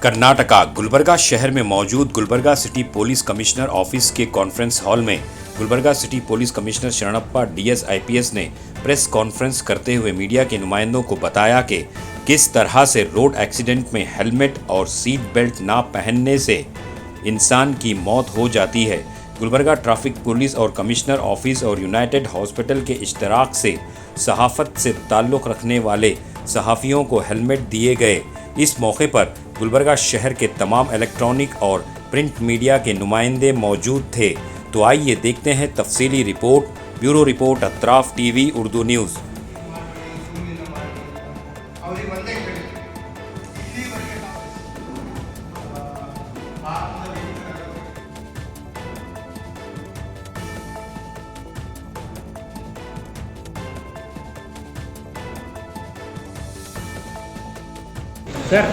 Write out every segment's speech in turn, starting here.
कर्नाटका गुलबर्गा शहर में मौजूद Gulbarga city police commissioner office के कॉन्फ्रेंस हॉल में Gulbarga city police commissioner Sharanappa DS IPS ने प्रेस कॉन्फ्रेंस करते हुए मीडिया के नुमाइंदों को बताया कि किस तरह से रोड एक्सीडेंट में हेलमेट और सीट बेल्ट ना पहनने से इंसान की मौत हो जाती है। गुलबर्गा ट्रैफिक पुलिस और कमिश्नर ऑफिस और यूनाइटेड हॉस्पिटल के इश्तराक से सहाफ़त से ताल्लुक़ रखने वाले सहाफ़ियों को हेलमेट दिए गए। इस मौके पर गुलबर्गा शहर के तमाम इलेक्ट्रॉनिक और प्रिंट मीडिया के नुमाइंदे मौजूद थे। तो आइए देखते हैं तफसीली रिपोर्ट। Bureau report Atraf TV Urdu news. Sir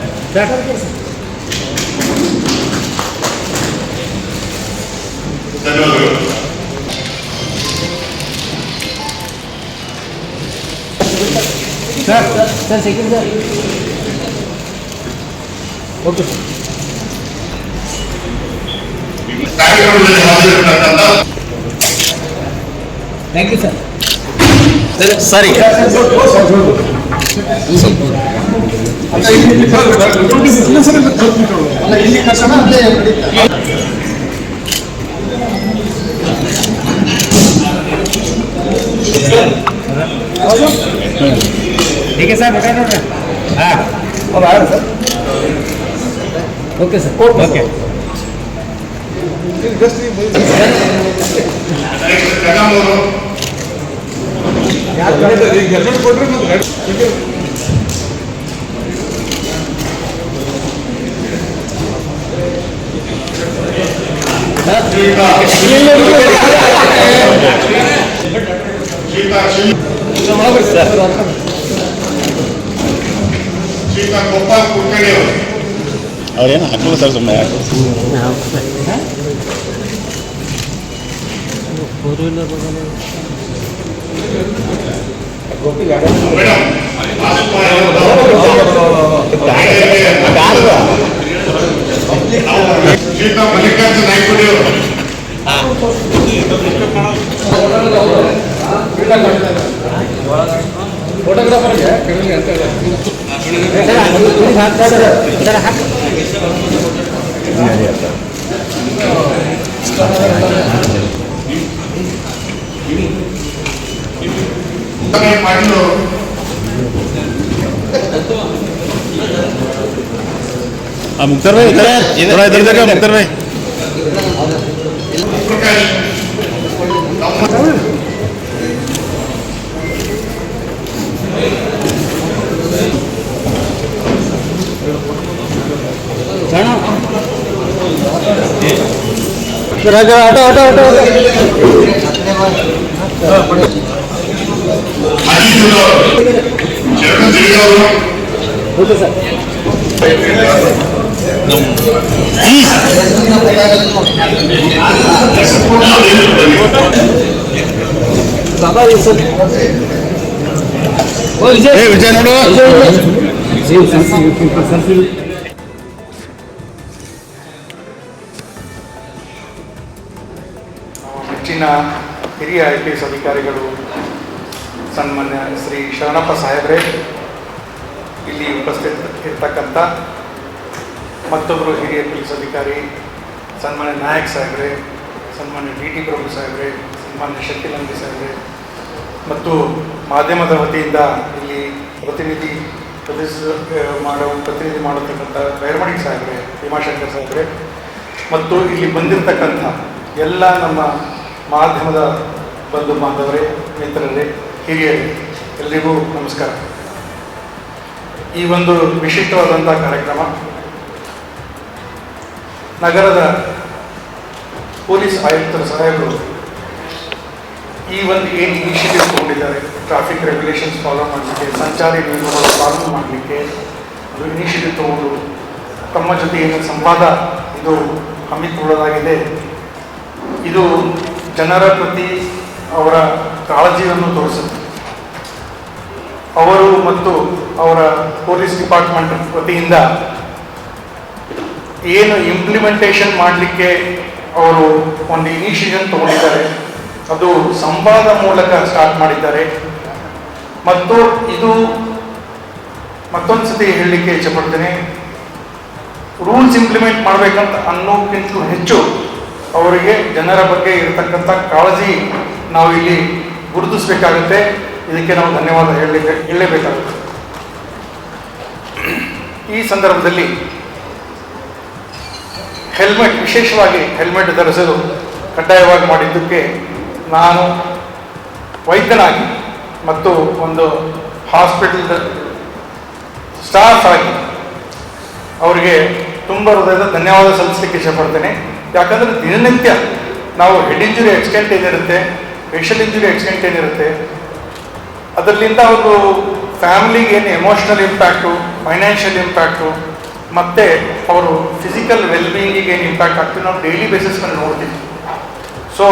second sir okay thank you sir ಸರಿ ठीक है सर बेटा नोट हाँ अब आया सर ओके सर ओके ಅವ್ರೇನು ಹಾಕಲ್ಲ ಸರ್ ಸುಮ್ಮನೆ ಮಲ್ಲಿಕಾರ್ಜುನ ನಾಯ್ಕುಡಿ ಫೋಟೋಗ್ರಾಫರ್ಗೆ ಮಾಡಿದ್ರು मुख्तार भाई इधर थोड़ा इधर देखा मुख्तार भाई ओके सर बाबा ये सर विजय नोಡು ಹೆಚ್ಚಿನ ಹಿರಿಯ IPS ಅಧಿಕಾರಿಗಳು ಸನ್ಮಾನ್ಯ ಶ್ರೀ ಶರಣಪ್ಪ ಸಾಹೇಬ್ರೆ, ಇಲ್ಲಿ ಉಪಸ್ಥಿತರಿರ್ತಕ್ಕಂಥ ಮತ್ತೊಬ್ಬರು ಹಿರಿಯ ಪೊಲೀಸ್ ಅಧಿಕಾರಿ ಸನ್ಮಾನ್ಯ ನಾಯಕ್ ಸಾಹೇಬ್ರೆ, ಸನ್ಮಾನ್ಯ DT ಪ್ರಭು ಸಾಹೇಬ್ರೆ, ಸನ್ಮಾನ್ಯ ಶಕ್ತಿಲಂಬಿ ಸಾಹೇಬ್ರೆ ಮತ್ತು ಮಾಧ್ಯಮದ ವತಿಯಿಂದ ಇಲ್ಲಿ ಪ್ರತಿನಿಧಿ ಮಾಡತಕ್ಕಂಥ ವೈರ್ಮಣಿ ಸಾಹೇಬ್ರೆ, ಭೀಮಾಶಂಕರ್ ಸಾಹೇಬ್ರೆ ಮತ್ತು ಇಲ್ಲಿ ಬಂದಿರತಕ್ಕಂಥ ಎಲ್ಲ ನಮ್ಮ ಮಾಧ್ಯಮದ ಬಂಧು ಬಾಂಧವರೇ, ಮಿತ್ರರೇ, ಹಿರಿಯರೇ, ಎಲ್ಲರಿಗೂ ನಮಸ್ಕಾರ. ಈ ಒಂದು ವಿಶಿಷ್ಟವಾದಂಥ ಕಾರ್ಯಕ್ರಮ ನಗರದ ಪೊಲೀಸ್ ಆಯುಕ್ತರ ಸಾಹೇಬರು ಈ ಒಂದು ಏನು ಇನಿಷಿಯೇಟಿವ್ ತಗೊಂಡಿದ್ದಾರೆ ಟ್ರಾಫಿಕ್ ರೆಗ್ಯುಲೇಷನ್ಸ್ ಫಾಲೋ ಮಾಡಲಿಕ್ಕೆ, ಸಂಚಾರಿ ನಿಯಮಗಳು ಪಾಲನೆ ಮಾಡಲಿಕ್ಕೆ ಅದು ಇನಿಷಿಯೇಟಿವ್ ತಗೊಂಡು ತಮ್ಮ ಜೊತೆ ಏನು ಸಂವಾದ ಇದು ಹಮ್ಮಿಕೊಳ್ಳಲಾಗಿದೆ. ಇದು ಜನರ ಪ್ರತಿ ಅವರ ಕಾಳಜಿಯನ್ನು ತೋರಿಸುತ್ತೆ. ಅವರು ಮತ್ತು ಅವರ ಪೊಲೀಸ್ ಡಿಪಾರ್ಟ್ಮೆಂಟ್ ವತಿಯಿಂದ ಏನು ಇಂಪ್ಲಿಮೆಂಟೇಷನ್ ಮಾಡಲಿಕ್ಕೆ ಅವರು ಒಂದು ಇನಿಷಿಯೇಷನ್ ತಗೊಂಡಿದ್ದಾರೆ, ಅದು ಸಂವಾದ ಮೂಲಕ ಸ್ಟಾರ್ಟ್ ಮಾಡಿದ್ದಾರೆ. ಮತ್ತು ಇದು ಮತ್ತೊಂದು ಸತಿ ಹೇಳಲಿಕ್ಕೆ ಇಷ್ಟಪಡ್ತೇನೆ, ರೂಲ್ಸ್ ಇಂಪ್ಲಿಮೆಂಟ್ ಮಾಡಬೇಕಂತ ಅನ್ನೋಕ್ಕಿಂತಲೂ ಹೆಚ್ಚು ಅವರಿಗೆ ಜನರ ಬಗ್ಗೆ ಇರತಕ್ಕಂಥ ಕಾಳಜಿ ನಾವು ಇಲ್ಲಿ ಗುರುತಿಸಬೇಕಾಗುತ್ತೆ. ಇದಕ್ಕೆ ನಾವು ಧನ್ಯವಾದ ಹೇಳಲೇಬೇಕಾಗುತ್ತೆ. ಈ ಸಂದರ್ಭದಲ್ಲಿ ಹೆಲ್ಮೆಟ್, ವಿಶೇಷವಾಗಿ ಹೆಲ್ಮೆಟ್ ಧರಿಸಲು ಕಡ್ಡಾಯವಾಗಿ ಮಾಡಿದ್ದಕ್ಕೆ ನಾನು ವೈದ್ಯನಾಗಿ ಮತ್ತು ಒಂದು ಹಾಸ್ಪಿಟಲ್ ಸ್ಟಾಫ್ ಆಗಿ ಅವರಿಗೆ ತುಂಬ ಹೃದಯದ ಧನ್ಯವಾದ ಸಲ್ಲಿಸಲಿಕ್ಕೆ ಇಷ್ಟಪಡ್ತೇನೆ. ಯಾಕಂದರೆ ದಿನನಿತ್ಯ ನಾವು ಹೆಡ್ ಇಂಜುರಿ ಆಕ್ಸಿಡೆಂಟ್ ಏನಿರುತ್ತೆ, ಫೇಶಿಯಲ್ ಇಂಜುರಿ ಆಕ್ಸಿಡೆಂಟ್ ಏನಿರುತ್ತೆ, ಅದರಿಂದ ಅವರು ಫ್ಯಾಮಿಲಿಗೆ ಏನು ಎಮೋಷ್ನಲ್ ಇಂಪ್ಯಾಕ್ಟು, ಫೈನಾನ್ಷಿಯಲ್ ಇಂಪ್ಯಾಕ್ಟು ಮತ್ತು ಅವರು ಫಿಸಿಕಲ್ ವೆಲ್ಬೀಯಿಂಗಿಗೆ ಏನು ಇಂಪ್ಯಾಕ್ಟ್ ಆಗ್ತೀವಿ ನಾವು ಡೈಲಿ ಬೇಸಿಸ್ ಮೇಲೆ ನೋಡ್ತೀವಿ. ಸೊ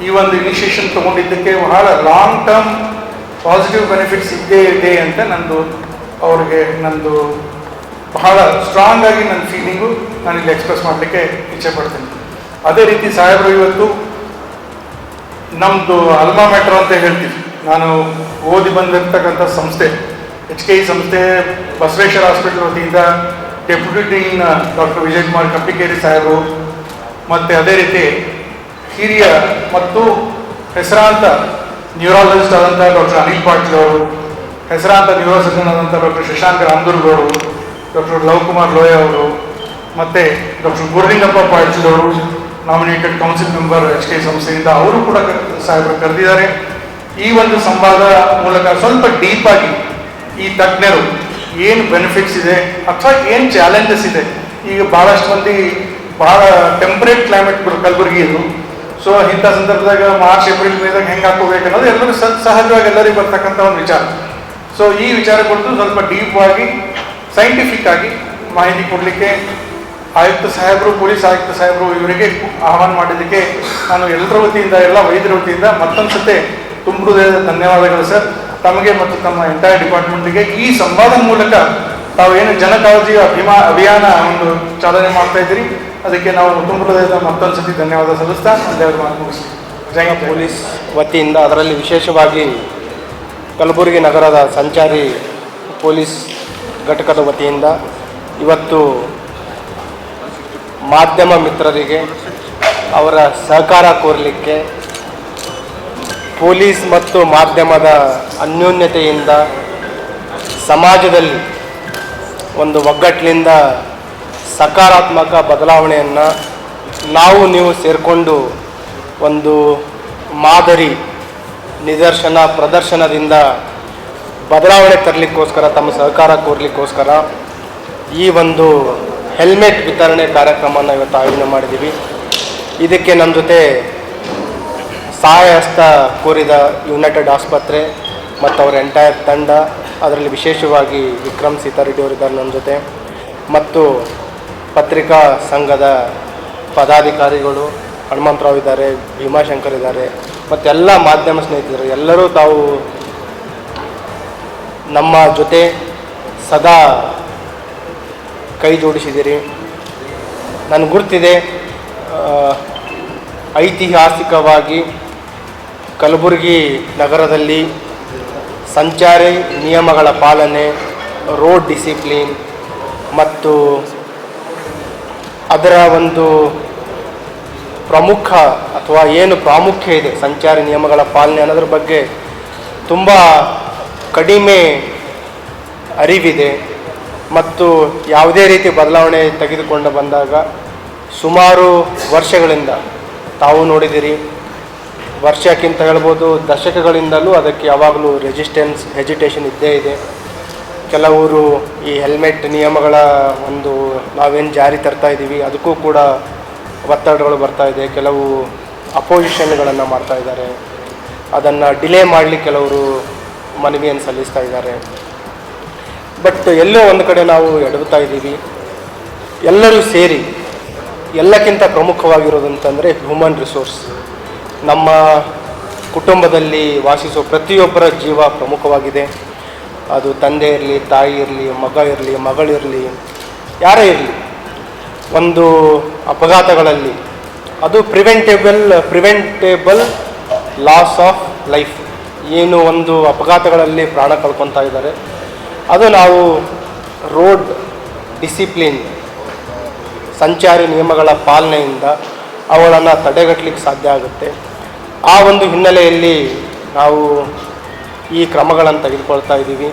ಈ ಒಂದು ಇನಿಷಿಯೇಷನ್ ತೊಗೊಂಡಿದ್ದಕ್ಕೆ ಬಹಳ ಲಾಂಗ್ ಟರ್ಮ್ ಪಾಸಿಟಿವ್ ಬೆನಿಫಿಟ್ಸ್ ಇದ್ದೇ ಇದೆ ಅಂತ ನಂದು ಬಹಳ ಸ್ಟ್ರಾಂಗ್ ಆಗಿ ನನ್ನ ಫೀಲಿಂಗು ನಾನಿಲ್ಲಿ ಎಕ್ಸ್ಪ್ರೆಸ್ ಮಾಡಲಿಕ್ಕೆ ಇಚ್ಛೆಪಡ್ತೀನಿ. ಅದೇ ರೀತಿ ಸಾಹೇಬರು ಇವತ್ತು ನಮ್ಮದು ಅಲ್ಮಾ ಮ್ಯಾಟರ್ ಅಂತ ಹೇಳ್ತೀವಿ, ನಾನು ಓದಿ ಬಂದಿರ್ತಕ್ಕಂಥ ಸಂಸ್ಥೆ HKE ಸಂಸ್ಥೆ, ಬಸವೇಶ್ವರ ಹಾಸ್ಪಿಟಲ್ ವತಿಯಿಂದ deputy dean doctor Vijay Kumar Kampikeri ಸಾಹೇಬರು, ಮತ್ತು ಅದೇ ರೀತಿ ಹಿರಿಯ ಮತ್ತು ಹೆಸರಾಂತ ನ್ಯೂರಾಲಜಿಸ್ಟ್ ಆದಂಥ ಡಾಕ್ಟರ್ ಅನಿಲ್ ಪಾಟೀಲ್ ಅವರು, ಹೆಸರಾಂತ ನ್ಯೂರೋಸರ್ಜನ್ ಆದಂಥ ಡಾಕ್ಟರ್ ಶಶಾಂಕ ರಾಮದುರ್ಗವರು, ಡಾಕ್ಟರ್ ಲವ್ ಕುಮಾರ್ ಲೋಯ ಅವರು, ಮತ್ತು ಡಾಕ್ಟರ್ ಗುರುಲಿಂಗಪ್ಪ ಪಾಟೀಲ್ ಅವರು, ನಾಮಿನೇಟೆಡ್ ಕೌನ್ಸಿಲ್ ಮೆಂಬರ್ HKE ಸಂಸ್ಥೆಯಿಂದ, ಅವರು ಕೂಡ ಸಾಹೇಬರು ಕರೆದಿದ್ದಾರೆ. ಈ ಒಂದು ಸಂವಾದ ಮೂಲಕ ಸ್ವಲ್ಪ ಡೀಪಾಗಿ ಈ ತಜ್ಞರು ಏನು ಬೆನಿಫಿಟ್ಸ್ ಇದೆ ಅಥವಾ ಏನು ಚಾಲೆಂಜಸ್ ಇದೆ, ಈಗ ಭಾಳಷ್ಟು ಮಂದಿ ಭಾಳ ಟೆಂಪರೇಟ್ ಕ್ಲೈಮೇಟ್ ಕಲಬುರಗಿ ಇದು. ಸೊ ಇಂಥ ಸಂದರ್ಭದಾಗ ಮಾರ್ಚ್ ಏಪ್ರಿಲ್ ಮೇದಾಗ ಹೆಂಗೆ ಹಾಕೋಬೇಕು ಅನ್ನೋದು ಎಲ್ಲರೂ ಸಹಜವಾಗಿ ಎಲ್ಲರಿಗೂ ಬರ್ತಕ್ಕಂಥ ಒಂದು ವಿಚಾರ. ಸೊ ಈ ವಿಚಾರ ಕುರಿತು ಸ್ವಲ್ಪ ಡೀಪ್ ಆಗಿ ಸೈಂಟಿಫಿಕ್ ಆಗಿ ಮಾಹಿತಿ ಕೊಡಲಿಕ್ಕೆ ಆಯುಕ್ತ ಸಾಹೇಬರು, ಪೊಲೀಸ್ ಆಯುಕ್ತ ಸಾಹೇಬರು ಇವರಿಗೆ ಆಹ್ವಾನ ಮಾಡಿದ್ದಕ್ಕೆ ನಾನು ಎಲ್ಲರ ವತಿಯಿಂದ, ಎಲ್ಲ ವೈದ್ಯರ ವತಿಯಿಂದ ಮತ್ತೊಂದು ಸತೆ ತುಂಬ ಹೃದಯದ ಧನ್ಯವಾದಗಳು ಸರ್. ತಮಗೆ ಮತ್ತು ತಮ್ಮ ಎಂಟೈರ್ ಡಿಪಾರ್ಟ್ಮೆಂಟ್ಗೆ ಈ ಸಂವಾದ ಮೂಲಕ ತಾವೇನು ಜನಕಾಳಜಿ ಅಭಿಯಾನ ಒಂದು ಚಾಲನೆ ಮಾಡ್ತಾ ಇದ್ದೀರಿ, ಅದಕ್ಕೆ ನಾವು ತುಂಬ ಹೃದಯದ ಮತ್ತೊಂದು ಸತಿ ಧನ್ಯವಾದ ಸಲ್ಲಿಸ್ತಾ ಒಂದೆರಡು ಮಾತು ಮುಗಿಸ್ತೀವಿ. ಜೈ ಪೊಲೀಸ್ ವತಿಯಿಂದ, ಅದರಲ್ಲಿ ವಿಶೇಷವಾಗಿ ಕಲಬುರಗಿ ನಗರದ ಸಂಚಾರಿ ಪೊಲೀಸ್ ಘಟಕದ ವತಿಯಿಂದ ಇವತ್ತು ಮಾಧ್ಯಮ ಮಿತ್ರರಿಗೆ ಅವರ ಸಹಕಾರ ಕೋರಲಿಕ್ಕೆ, ಪೊಲೀಸ್ ಮತ್ತು ಮಾಧ್ಯಮದ ಅನ್ಯೋನ್ಯತೆಯಿಂದ ಸಮಾಜದಲ್ಲಿ ಒಂದು ಒಗ್ಗಟ್ಟಿನಿಂದ ಸಕಾರಾತ್ಮಕ ಬದಲಾವಣೆಯನ್ನು ನಾವು ನೀವು ಸೇರಿಕೊಂಡು ಒಂದು ಮಾದರಿ ನಿದರ್ಶನ ಪ್ರದರ್ಶನದಿಂದ ಬದಲಾವಣೆ ತರಲಿಕ್ಕೋಸ್ಕರ, ತಮ್ಮ ಸಹಕಾರ ಕೋರಲಿಕ್ಕೋಸ್ಕರ ಈ ಒಂದು ಹೆಲ್ಮೆಟ್ ವಿತರಣೆ ಕಾರ್ಯಕ್ರಮವನ್ನು ಇವತ್ತು ಆಯೋಜನೆ ಮಾಡಿದ್ದೀವಿ. ಇದಕ್ಕೆ ನಮ್ಮ ಜೊತೆ ಸಹಾಯ ಹಸ್ತ ಕೋರಿದ ಯುನೈಟೆಡ್ ಆಸ್ಪತ್ರೆ ಮತ್ತು ಅವರ ಎಂಟೈರ್ ತಂಡ, ಅದರಲ್ಲಿ ವಿಶೇಷವಾಗಿ ವಿಕ್ರಮ್ ಸೀತಾರೆಡ್ಡಿ ಅವರಿದ್ದಾರೆ ನಮ್ಮ ಜೊತೆ, ಮತ್ತು ಪತ್ರಿಕಾ ಸಂಘದ ಪದಾಧಿಕಾರಿಗಳು ಹನುಮಂತರಾವ್ ಇದ್ದಾರೆ, ಭೀಮಾಶಂಕರ್ ಇದ್ದಾರೆ, ಮತ್ತು ಎಲ್ಲ ಮಾಧ್ಯಮ ಸ್ನೇಹಿತರು ಎಲ್ಲರೂ ತಾವು ನಮ್ಮ ಜೊತೆ ಸದಾ ಕೈ ಜೋಡಿಸಿದ್ದೀರಿ. ನನಗೆ ಗುರ್ತಿದೆ, ಐತಿಹಾಸಿಕವಾಗಿ ಕಲಬುರಗಿ ನಗರದಲ್ಲಿ ಸಂಚಾರಿ ನಿಯಮಗಳ ಪಾಲನೆ, ರೋಡ್ ಡಿಸಿಪ್ಲಿನ್ ಮತ್ತು ಅದರ ಒಂದು ಪ್ರಮುಖ ಅಥವಾ ಏನು ಪ್ರಾಮುಖ್ಯ ಇದೆ ಸಂಚಾರಿ ನಿಯಮಗಳ ಪಾಲನೆ ಅನ್ನೋದ್ರ ಬಗ್ಗೆ ತುಂಬ ಕಡಿಮೆ ಅರಿವಿದೆ. ಮತ್ತು ಯಾವುದೇ ರೀತಿ ಬದಲಾವಣೆ ತೆಗೆದುಕೊಂಡು ಬಂದಾಗ ಸುಮಾರು ವರ್ಷಗಳಿಂದ ತಾವು ನೋಡಿದಿರಿ, ವರ್ಷಕ್ಕಿಂತ ಹೇಳ್ಬೋದು ದಶಕಗಳಿಂದಲೂ ಅದಕ್ಕೆ ಯಾವಾಗಲೂ ಹೆಜಿಟೇಷನ್ ಇದ್ದೇ ಇದೆ. ಕೆಲವರು ಈ ಹೆಲ್ಮೆಟ್ ನಿಯಮಗಳ ಒಂದು ನಾವೇನು ಜಾರಿ ತರ್ತಾ ಇದ್ದೀವಿ ಅದಕ್ಕೂ ಕೂಡ ಒತ್ತಡಗಳು ಬರ್ತಾ ಇದೆ. ಕೆಲವು ಅಪೋಸಿಷನ್ಗಳನ್ನು ಮಾಡ್ತಾ ಇದ್ದಾರೆ, ಅದನ್ನು ಡಿಲೇ ಮಾಡಲಿಕ್ಕೆ ಕೆಲವರು ಮನವಿಯನ್ನು ಸಲ್ಲಿಸ್ತಾ ಇದ್ದಾರೆ. ಬಟ್ ಎಲ್ಲೋ ಒಂದು ಕಡೆ ನಾವು ಎಡವುತ್ತಾ ಇದ್ದೀವಿ. ಎಲ್ಲರೂ ಸೇರಿ ಎಲ್ಲಕ್ಕಿಂತ ಪ್ರಮುಖವಾಗಿರೋದಂತಂದರೆ ಹ್ಯೂಮನ್ ರಿಸೋರ್ಸ್. ನಮ್ಮ ಕುಟುಂಬದಲ್ಲಿ ವಾಸಿಸೋ ಪ್ರತಿಯೊಬ್ಬರ ಜೀವ ಪ್ರಮುಖವಾಗಿದೆ. ಅದು ತಂದೆ ಇರಲಿ, ತಾಯಿ ಇರಲಿ, ಮಗ ಇರಲಿ, ಮಗಳಿರಲಿ, ಯಾರೇ ಇರಲಿ. ಒಂದು ಅಪಘಾತಗಳಲ್ಲಿ ಅದು ಪ್ರಿವೆಂಟೇಬಲ್ ಲಾಸ್ ಆಫ್ ಲೈಫ್, ಏನು ಒಂದು ಅಪಘಾತಗಳಲ್ಲಿ ಪ್ರಾಣ ಕಳ್ಕೊತಾ ಇದ್ದಾರೆ, ಅದು ನಾವು ರೋಡ್ ಡಿಸಿಪ್ಲಿನ್, ಸಂಚಾರಿ ನಿಯಮಗಳ ಪಾಲನೆಯಿಂದ ಅವುಗಳನ್ನು ತಡೆಗಟ್ಟಲಿಕ್ಕೆ ಸಾಧ್ಯ ಆಗುತ್ತೆ. ಆ ಒಂದು ಹಿನ್ನೆಲೆಯಲ್ಲಿ ನಾವು ಈ ಕ್ರಮಗಳನ್ನು ತೆಗೆದುಕೊಳ್ತಾ ಇದ್ದೀವಿ.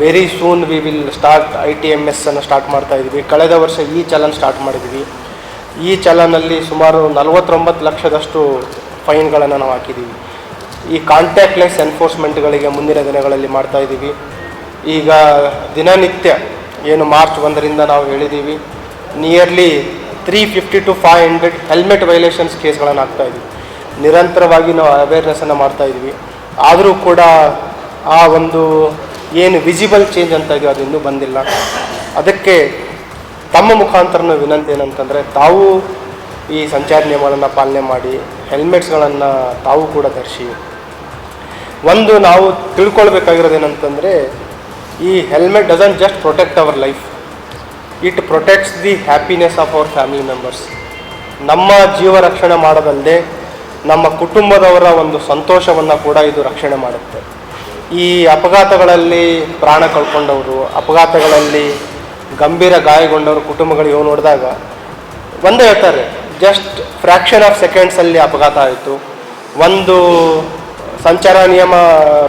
Very soon we will start ITMS ಅನ್ನು ಸ್ಟಾರ್ಟ್ ಮಾಡ್ತಾ ಇದ್ದೀವಿ. ಕಳೆದ ವರ್ಷ ಈ ಚಲನ್ ಸ್ಟಾರ್ಟ್ ಮಾಡಿದ್ದೀವಿ. ಈ ಚಲನಲ್ಲಿ ಸುಮಾರು 49 ಲಕ್ಷದಷ್ಟು ಫೈನ್ಗಳನ್ನು ನಾವು ಹಾಕಿದ್ದೀವಿ. ಈ ಕಾಂಟ್ಯಾಕ್ಟ್ಲೆಸ್ ಎನ್ಫೋರ್ಸ್ಮೆಂಟ್ಗಳಿಗೆ ಮುಂದಿನ ದಿನಗಳಲ್ಲಿ ಮಾಡ್ತಾ ಇದ್ದೀವಿ. ಈಗ ದಿನನಿತ್ಯ ಏನು ಮಾರ್ಚ್ 1ರಿಂದ ನಾವು ಹೇಳಿದ್ದೀವಿ, ನಿಯರ್ಲಿ 350 to 500 ಹೆಲ್ಮೆಟ್ ವೈಲೇಷನ್ಸ್ ಕೇಸ್ಗಳನ್ನು ಹಾಕ್ತಾಯಿದ್ವಿ. ನಿರಂತರವಾಗಿ ನಾವು ಅವೇರ್ನೆಸ್ಸನ್ನು ಮಾಡ್ತಾಯಿದ್ವಿ. ಆದರೂ ಕೂಡ ಆ ಒಂದು ಏನು ವಿಸಿಬಲ್ ಚೇಂಜ್ ಅಂತ ಇದೆಯೋ ಅದು ಇನ್ನೂ ಬಂದಿಲ್ಲ. ಅದಕ್ಕೆ ತಮ್ಮ ಮುಖಾಂತರನ ವಿನಂತಿ ಏನಂತಂದರೆ, ತಾವು ಈ ಸಂಚಾರ ನಿಯಮಗಳನ್ನು ಪಾಲನೆ ಮಾಡಿ, ಹೆಲ್ಮೆಟ್ಸ್ಗಳನ್ನು ತಾವು ಕೂಡ ಧರಿಸಿ. ಒಂದು ನಾವು ತಿಳ್ಕೊಳ್ಬೇಕಾಗಿರೋದೇನಂತಂದರೆ, ಈ helmet doesn't just protect our life, it protects the happiness of our family members. ನಮ್ಮ ಜೀವ ರಕ್ಷಣೆ ಮಾಡೋದಲ್ಲದೆ ನಮ್ಮ ಕುಟುಂಬದವರ ಒಂದು ಸಂತೋಷವನ್ನು ಕೂಡ ಇದು ರಕ್ಷಣೆ ಮಾಡುತ್ತೆ. ಈ ಅಪಘಾತಗಳಲ್ಲಿ ಪ್ರಾಣ ಕಳ್ಕೊಂಡವರು, ಅಪಘಾತಗಳಲ್ಲಿ ಗಂಭೀರ ಗಾಯಗೊಂಡವರು ಕುಟುಂಬಗಳಿಗೆ ನೋಡಿದಾಗ ಒಂದೇ ಹೇಳ್ತಾರೆ, ಜಸ್ಟ್ ಫ್ರ್ಯಾಕ್ಷನ್ ಆಫ್ ಸೆಕೆಂಡ್ಸಲ್ಲಿ ಅಪಘಾತ ಆಯಿತು, ಒಂದು ಸಂಚಾರ ನಿಯಮ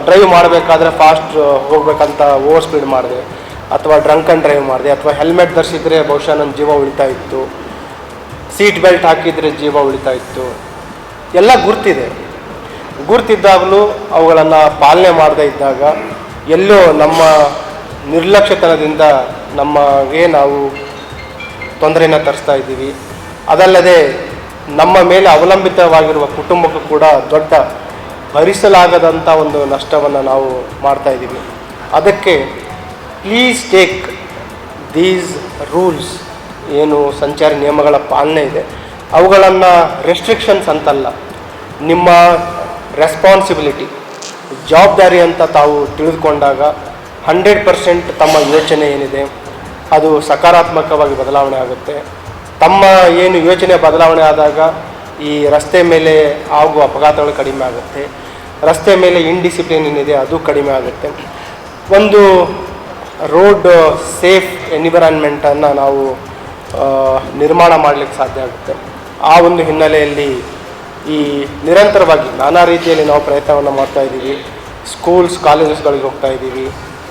ಡ್ರೈವ್ ಮಾಡಬೇಕಾದ್ರೆ ಫಾಸ್ಟ್ ಹೋಗ್ಬೇಕಂತ ಓವರ್ ಸ್ಪೀಡ್ ಮಾಡಿದೆ, ಅಥವಾ ಡ್ರಂಕ್ ಆ್ಯಂಡ್ ಡ್ರೈವ್ ಮಾಡಿದೆ, ಅಥವಾ ಹೆಲ್ಮೆಟ್ ಧರಿಸಿದರೆ ಬಹುಶಃ ನನ್ನ ಜೀವ ಉಳಿತಾ ಇತ್ತು, ಸೀಟ್ ಬೆಲ್ಟ್ ಹಾಕಿದರೆ ಜೀವ ಉಳಿತಾ ಇತ್ತು, ಎಲ್ಲ ಗುರ್ತಿದ್ದಾಗಲೂ ಅವುಗಳನ್ನು ಪಾಲನೆ ಮಾಡದೇ ಇದ್ದಾಗ ಎಲ್ಲೋ ನಮ್ಮ ನಿರ್ಲಕ್ಷ್ಯತನದಿಂದ ನಮಗೆ ನಾವು ತೊಂದರೆಯನ್ನು ತರಿಸ್ತಾ ಇದ್ದೀವಿ. ಅದಲ್ಲದೆ ನಮ್ಮ ಮೇಲೆ ಅವಲಂಬಿತವಾಗಿರುವ ಕುಟುಂಬಕ್ಕೂ ಕೂಡ ದೊಡ್ಡ ಭರಿಸಲಾಗದಂಥ ಒಂದು ನಷ್ಟವನ್ನು ನಾವು ಮಾಡ್ತಾ ಇದ್ದೀವಿ. ಅದಕ್ಕೆ ಪ್ಲೀಸ್ ಟೇಕ್ ದೀಸ್ ರೂಲ್ಸ್, ಏನು ಸಂಚಾರಿ ನಿಯಮಗಳ ಪಾಲನೆ ಇದೆ, ಅವುಗಳನ್ನು ರೆಸ್ಟ್ರಿಕ್ಷನ್ಸ್ ಅಂತಲ್ಲ, ನಿಮ್ಮ ರೆಸ್ಪಾನ್ಸಿಬಿಲಿಟಿ, ಜವಾಬ್ದಾರಿ ಅಂತ ತಾವು ತಿಳಿದುಕೊಂಡಾಗ 100% ತಮ್ಮ ಯೋಚನೆ ಏನಿದೆ ಅದು ಸಕಾರಾತ್ಮಕವಾಗಿ ಬದಲಾವಣೆ ಆಗುತ್ತೆ. ತಮ್ಮ ಏನು ಯೋಚನೆ ಬದಲಾವಣೆ ಆದಾಗ ಈ ರಸ್ತೆ ಮೇಲೆ ಆಗುವ ಅಪಘಾತಗಳು ಕಡಿಮೆ ಆಗುತ್ತೆ, ರಸ್ತೆ ಮೇಲೆ ಇನ್ಡಿಸಿಪ್ಲಿನ್ ಏನಿದೆ ಅದು ಕಡಿಮೆ ಆಗುತ್ತೆ. ಒಂದು ರೋಡ್ ಸೇಫ್ ಎನ್ವಿರಾನ್ಮೆಂಟನ್ನು ನಾವು ನಿರ್ಮಾಣ ಮಾಡಲಿಕ್ಕೆ ಸಾಧ್ಯ ಆಗುತ್ತೆ. ಆ ಒಂದು ಹಿನ್ನೆಲೆಯಲ್ಲಿ ಈ ನಿರಂತರವಾಗಿ ನಾನಾ ರೀತಿಯಲ್ಲಿ ನಾವು ಪ್ರಯತ್ನವನ್ನು ಮಾಡ್ತಾಯಿದ್ದೀವಿ. ಸ್ಕೂಲ್ಸ್ ಕಾಲೇಜಸ್ಗಳಿಗೆ ಹೋಗ್ತಾ ಇದ್ದೀವಿ,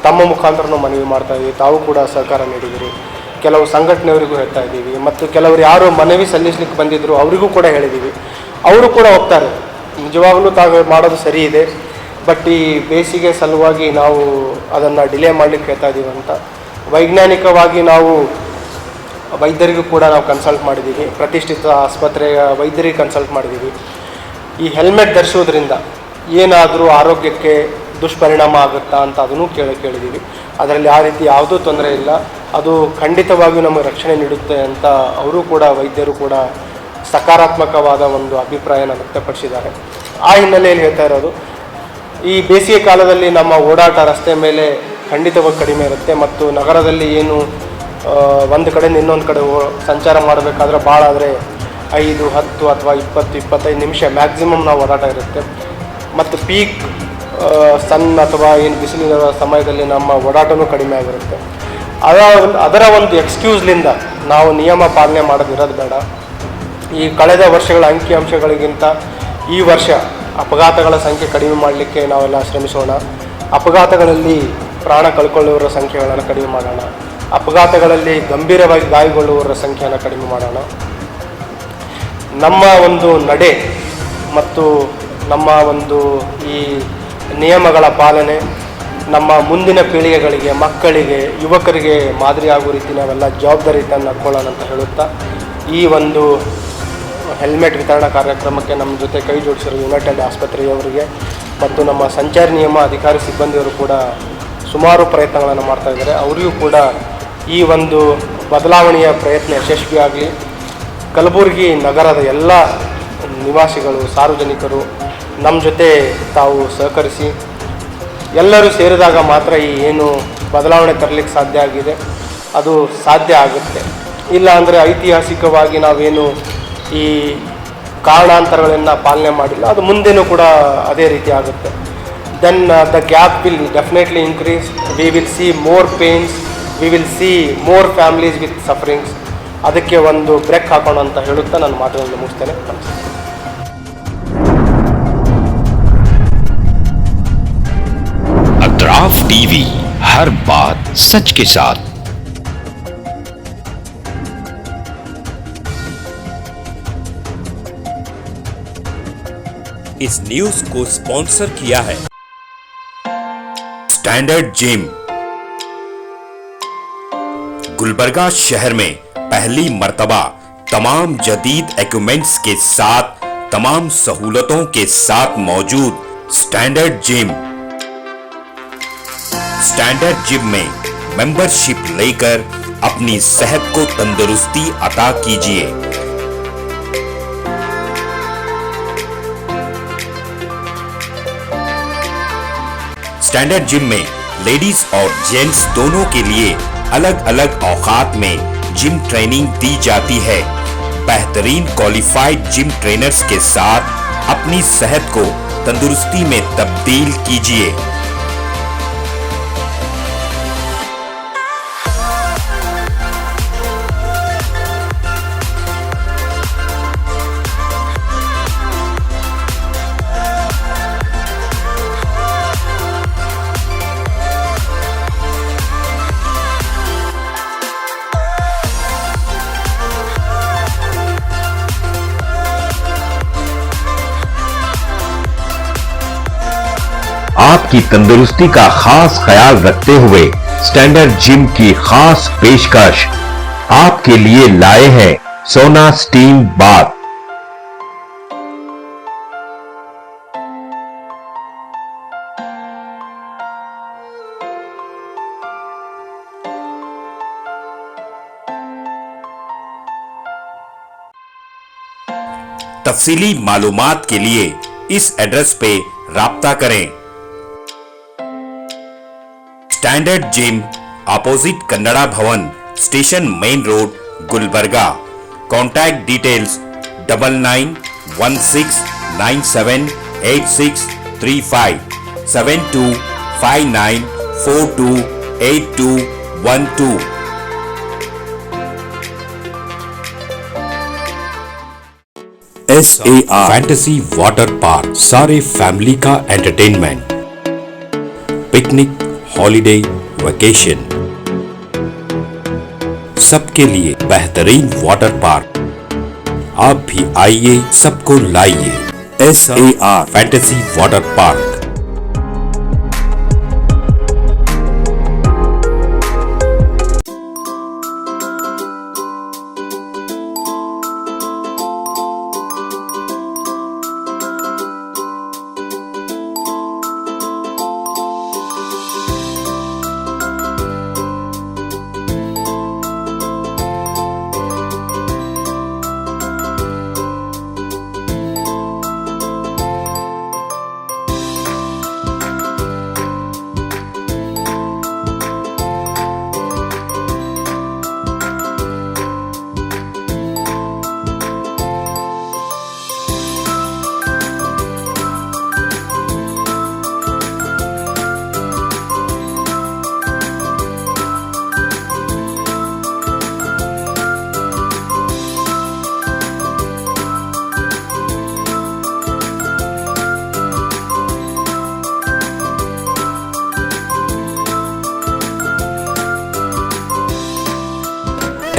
ತಮ್ಮ ಮುಖಾಂತರನೂ ಮನವಿ ಮಾಡ್ತಾಯಿದ್ದೀವಿ, ತಾವು ಕೂಡ ಸಹಕಾರ ನೀಡಿದ್ದೀರಿ. ಕೆಲವು ಸಂಘಟನೆಯವರಿಗೂ ಹೇಳ್ತಾ ಇದ್ದೀವಿ, ಮತ್ತು ಕೆಲವರು ಯಾರು ಮನವಿ ಸಲ್ಲಿಸಲಿಕ್ಕೆ ಬಂದಿದ್ದರು ಅವರಿಗೂ ಕೂಡ ಹೇಳಿದ್ದೀವಿ. ಅವರು ಕೂಡ ಹೋಗ್ತಾರೆ. ನಿಜವಾಗಲೂ ತಾವು ಮಾಡೋದು ಸರಿ ಇದೆ, ಬಟ್ ಈ ಬೇಸಿಗೆ ಸಲುವಾಗಿ ನಾವು ಅದನ್ನು ಡಿಲೇ ಮಾಡಲಿಕ್ಕೆ ಹೇಳ್ತಾ ಇದ್ದೀವಿ ಅಂತ. ವೈಜ್ಞಾನಿಕವಾಗಿ ನಾವು ವೈದ್ಯರಿಗೂ ಕೂಡ ನಾವು ಕನ್ಸಲ್ಟ್ ಮಾಡಿದ್ದೀವಿ, ಪ್ರತಿಷ್ಠಿತ ಆಸ್ಪತ್ರೆಯ ವೈದ್ಯರಿಗೆ ಕನ್ಸಲ್ಟ್ ಮಾಡಿದ್ದೀವಿ. ಈ ಹೆಲ್ಮೆಟ್ ಧರಿಸೋದ್ರಿಂದ ಏನಾದರೂ ಆರೋಗ್ಯಕ್ಕೆ ದುಷ್ಪರಿಣಾಮ ಆಗುತ್ತಾ ಅಂತ ಅದನ್ನು ಕೇಳಿದ್ದೀವಿ. ಅದರಲ್ಲಿ ಆ ರೀತಿ ಯಾವುದೂ ತೊಂದರೆ ಇಲ್ಲ, ಅದು ಖಂಡಿತವಾಗಿಯೂ ನಮಗೆ ರಕ್ಷಣೆ ನೀಡುತ್ತೆ ಅಂತ ಅವರು ಕೂಡ ವೈದ್ಯರು ಕೂಡ ಸಕಾರಾತ್ಮಕವಾದ ಒಂದು ಅಭಿಪ್ರಾಯನ ವ್ಯಕ್ತಪಡಿಸಿದ್ದಾರೆ. ಆ ಹಿನ್ನೆಲೆಯಲ್ಲಿ ಹೇಳ್ತಾ ಇರೋದು, ಈ ಬೇಸಿಗೆ ಕಾಲದಲ್ಲಿ ನಮ್ಮ ಓಡಾಟ ರಸ್ತೆ ಮೇಲೆ ಖಂಡಿತವಾಗಿ ಕಡಿಮೆ ಇರುತ್ತೆ, ಮತ್ತು ನಗರದಲ್ಲಿ ಏನು ಒಂದು ಕಡೆಯಿಂದ ಇನ್ನೊಂದು ಕಡೆ ಸಂಚಾರ ಮಾಡಬೇಕಾದ್ರೆ ಭಾಳ ಆದರೆ 5, 10 ಅಥವಾ 20, 25 ನಿಮಿಷ ಮ್ಯಾಕ್ಸಿಮಮ್ ನಾವು ಓಡಾಟ ಇರುತ್ತೆ. ಮತ್ತು ಪೀಕ್ ಸನ್ ಅಥವಾ ಏನು ಬಿಸಿಲಿನ ಸಮಯದಲ್ಲಿ ನಮ್ಮ ಓಡಾಟವೂ ಕಡಿಮೆ ಆಗಿರುತ್ತೆ. ಅದರ ಒಂದು ಎಕ್ಸ್ಕ್ಯೂಸ್ಲಿಂದ ನಾವು ನಿಯಮ ಪಾಲನೆ ಮಾಡೋದಿರೋದು ಬೇಡ. ಈ ಕಳೆದ ವರ್ಷಗಳ ಅಂಕಿಅಂಶಗಳಿಗಿಂತ ಈ ವರ್ಷ ಅಪಘಾತಗಳ ಸಂಖ್ಯೆ ಕಡಿಮೆ ಮಾಡಲಿಕ್ಕೆ ನಾವೆಲ್ಲ ಶ್ರಮಿಸೋಣ. ಅಪಘಾತಗಳಲ್ಲಿ ಪ್ರಾಣ ಕಳ್ಕೊಳ್ಳುವವರ ಸಂಖ್ಯೆಗಳನ್ನು ಕಡಿಮೆ ಮಾಡೋಣ. ಅಪಘಾತಗಳಲ್ಲಿ ಗಂಭೀರವಾಗಿ ಗಾಯಗೊಳ್ಳುವವರ ಸಂಖ್ಯೆಯನ್ನು ಕಡಿಮೆ ಮಾಡೋಣ. ನಮ್ಮ ಒಂದು ನಡೆ ಮತ್ತು ನಮ್ಮ ಒಂದು ಈ ನಿಯಮಗಳ ಪಾಲನೆ ನಮ್ಮ ಮುಂದಿನ ಪೀಳಿಗೆಗಳಿಗೆ, ಮಕ್ಕಳಿಗೆ, ಯುವಕರಿಗೆ ಮಾದರಿ ಆಗುವ ರೀತಿ ನಾವೆಲ್ಲ ಜವಾಬ್ದಾರಿಯನ್ನು ನಡ್ಕೊಳ್ಳೋಣ ಅಂತ ಹೇಳುತ್ತಾ, ಈ ಒಂದು ಹೆಲ್ಮೆಟ್ ವಿತರಣಾ ಕಾರ್ಯಕ್ರಮಕ್ಕೆ ನಮ್ಮ ಜೊತೆ ಕೈ ಜೋಡಿಸಿರೋ ಯುನೈಟೆಡ್ ಆಸ್ಪತ್ರೆಯವರಿಗೆ ಮತ್ತು ನಮ್ಮ ಸಂಚಾರಿ ನಿಯಮ ಅಧಿಕಾರಿ ಸಿಬ್ಬಂದಿಯವರು ಕೂಡ ಸುಮಾರು ಪ್ರಯತ್ನಗಳನ್ನು ಮಾಡ್ತಾ ಇದ್ದಾರೆ. ಅವರಿಗೂ ಕೂಡ ಈ ಒಂದು ಬದಲಾವಣೆಯ ಪ್ರಯತ್ನ ಯಶಸ್ವಿಯಾಗಲಿ. ಕಲಬುರಗಿ ನಗರದ ಎಲ್ಲ ನಿವಾಸಿಗಳು, ಸಾರ್ವಜನಿಕರು ನಮ್ಮ ಜೊತೆ ತಾವು ಸಹಕರಿಸಿ, ಎಲ್ಲರೂ ಸೇರಿದಾಗ ಮಾತ್ರ ಈ ಏನು ಬದಲಾವಣೆ ತರಲಿಕ್ಕೆ ಸಾಧ್ಯ ಆಗಿದೆ ಅದು ಸಾಧ್ಯ ಆಗುತ್ತೆ. ಇಲ್ಲ ಅಂದರೆ ಐತಿಹಾಸಿಕವಾಗಿ ನಾವೇನು ಈ ಕಾರಣಾಂತರಗಳನ್ನು ಪಾಲನೆ ಮಾಡಿಲ್ಲ, ಅದು ಮುಂದೆನೂ ಕೂಡ ಅದೇ ರೀತಿ ಆಗುತ್ತೆ. Then the gap will definitely increase. We will see more pains, we will see more families with sufferings. ಅದಕ್ಕೆ ಒಂದು ಬ್ರೇಕ್ ಹಾಕೋಣ ಅಂತ ಹೇಳುತ್ತಾ ನಾನು ಮಾತುಗಳನ್ನು ಮುಗಿಸ್ತೇನೆ. अतराफ टीवी, हर बात सच के साथ। इस न्यूज को स्पॉन्सर किया है स्टैंडर्ड जिम। गुलबर्गा शहर में पहली मर्तबा तमाम जदीद इक्विपमेंट्स के साथ, तमाम सहूलतों के साथ मौजूद स्टैंडर्ड जिम। स्टैंडर्ड जिम में मेंबरशिप लेकर अपनी सेहत को तंदुरुस्ती अता कीजिए। स्टैंडर्ड जिम में लेडीज और जेंट्स दोनों के लिए अलग अलग औकात में जिम ट्रेनिंग दी जाती है। बेहतरीन क्वालिफाइड जिम ट्रेनर्स के साथ अपनी सेहत को तंदुरुस्ती में तब्दील कीजिए। आपकी तंदुरुस्ती का खास ख्याल रखते हुए स्टैंडर्ड जिम की खास पेशकश आपके लिए लाए हैं सोना स्टीम बाथ। तफसीली मालूमात के लिए इस एड्रेस पे राब्ता करें। स्टैंडर्ड जिम, अपोजिट कन्नड़ा भवन, station main road, Gulbarga. Contact details 9916978635 7259428212। SAR fantasy water park, सारे फैमिली का एंटरटेनमेंट, पिकनिक, हॉलिडे, वेकेशन, सबके लिए बेहतरीन वाटर पार्क। आप भी आइए, सबको लाइए। SAR fantasy water park.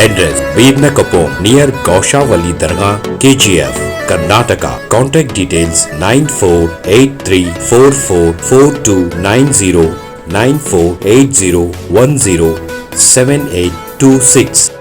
Address Birnakapom near Gaushavali Dargah, KGF, Karnataka. Contact details 9483444290 9480107826.